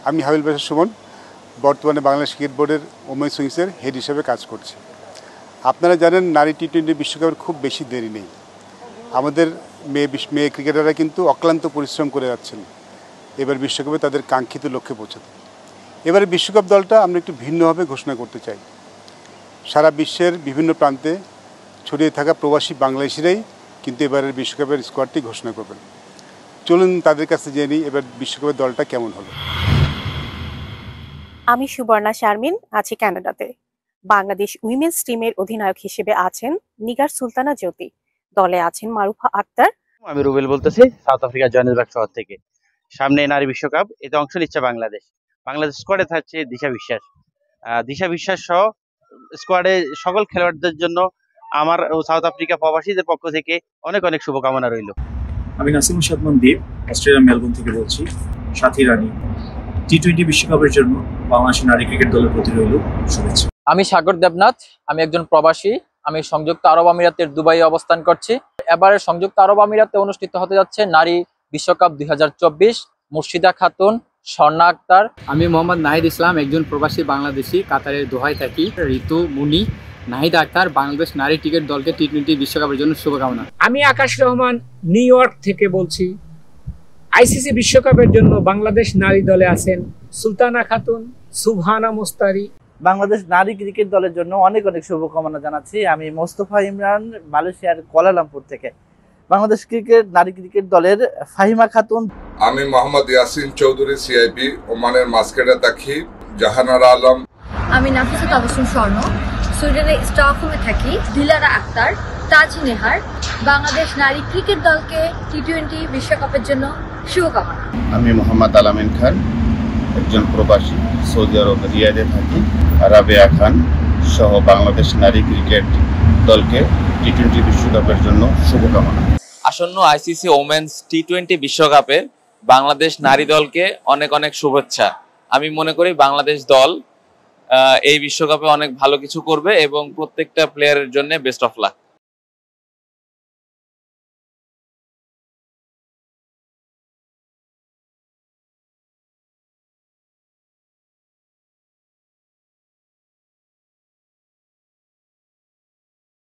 আমি হাবিল বাশার সুমন, বর্তমানে বাংলাদেশ ক্রিকেট বোর্ডের ওমেন্স উইংসের হেড হিসেবে কাজ করছি। আপনারা জানেন নারী টি-20 বিশ্বকাপের খুব বেশি দেরি নেই। আমাদের মেয়ে ক্রিকেটাররা কিন্তু অক্লান্ত পরিশ্রম করে যাচ্ছেন এবার বিশ্বকাপে তাদের কাঙ্ক্ষিত লক্ষ্যে পৌঁছাতে। এবারে বিশ্বকাপ দলটা আমরা একটু ভিন্নভাবে ঘোষণা করতে চাই। সারা বিশ্বের বিভিন্ন প্রান্তে ছড়িয়ে থাকা প্রবাসী বাংলাদেশিরাই কিন্তু এবারের বিশ্বকাপের স্কোয়াডটি ঘোষণা করবেন। চলুন তাদের কাছে জেনে নিই এবার বিশ্বকাপের দলটা কেমন হলো। আমি সুবর্ণা শারমিন, আছি কানাডাতে। বাংলাদেশ উইমেন্স টিমের অধিনায়ক হিসেবে আছেন নিগার সুলতানা জ্যোতি, দলে আছেন মারুফা আক্তার। আমি রুবেল বলতেছি, সাউথ আফ্রিকা জোহানেসবার্গ শহর থেকে। সামনে নারী বিশ্বকাপ, এতে অংশ নিচ্ছে বাংলাদেশ স্কোয়াডে থাকছে দিশা বিশ্বাস সহ স্কোয়াডে সকল খেলোয়াড়দের জন্য আমার ও সাউথ আফ্রিকা প্রবাসীদের পক্ষ থেকে অনেক অনেক শুভকামনা রইল। আমি নাসিম সাদমান দীপ, অস্ট্রেলিয়া মেলবোর্ন থেকে বলছি। সাথী রানী, টি-20 বিশ্বকাপের জন্য বাংলাদেশ নারী ক্রিকেট দলের প্রতি রইল শুভেচ্ছা। আমি সাগর দেবনাথ, আমি একজন প্রবাসী। আমি সংযুক্ত আরব আমিরাতের দুবাইয়ে অবস্থান করছি। এবারে সংযুক্ত আরব আমিরাতে অনুষ্ঠিত হতে যাচ্ছে নারী বিশ্বকাপ 2024। মুর্শিদা খাতুন, স্বর্ণা আক্তার। আমি মোহাম্মদ নাহিদ ইসলাম, একজন প্রবাসী বাংলাদেশি, কাতারের দোহায় থাকি। ঋতু মুনি, নাহিদ আক্তার, বাংলাদেশ নারী ক্রিকেট দলকে টি-20 বিশ্বকাপের জন্য শুভকামনা। আমি আকাশ রহমান, নিউ ইয়র্ক থেকে বলছি। আইসিসি বিশ্বকাপের জন্য বাংলাদেশ নারী দলে আছেন সুলতানা খাতুন, সুবহানা মুস্তারি। বাংলাদেশ নারী ক্রিকেট দলের জন্য অনেক অনেক শুভকামনা জানাচ্ছি। আমি মোস্তফা ইমরান, মালয়েশিয়ার কুয়ালালামপুর থেকে। বাংলাদেশ নারী ক্রিকেট দলের ফাহিমা খাতুন। আমি মোহাম্মদ ইয়াসিন চৌধুরী, সিআইপি, ওমানের মাস্কেটে থাকি। জাহানারা আলম। আমি নাফিসা তাবাসসুম স্বর্ণ, সুইডেনের স্টকহোমে থাকি। দিলারা আক্তার, তাজ নেহার। বাংলাদেশ নারী ক্রিকেট দলকে টি-20 বিশ্বকাপের জন্য শুভকামনা। আমি মোহাম্মদ আলামিন খান, একজন প্রবাসী, সৌদি আরব রিয়াদে থাকি। রাবেয়া খান সহ বাংলাদেশ নারী ক্রিকেট দলকে টি-20 বিশ্বকাপের জন্য শুভকামনা। আসন্ন আইসিসি ওমেন্স টি-20 বিশ্বকাপে বাংলাদেশ নারী দলকে অনেক অনেক শুভেচ্ছা। আমি মনে করি বাংলাদেশ দল এই বিশ্বকাপে অনেক ভালো কিছু করবে এবং প্রত্যেকটা প্লেয়ারের জন্য বেস্ট অফ লাক।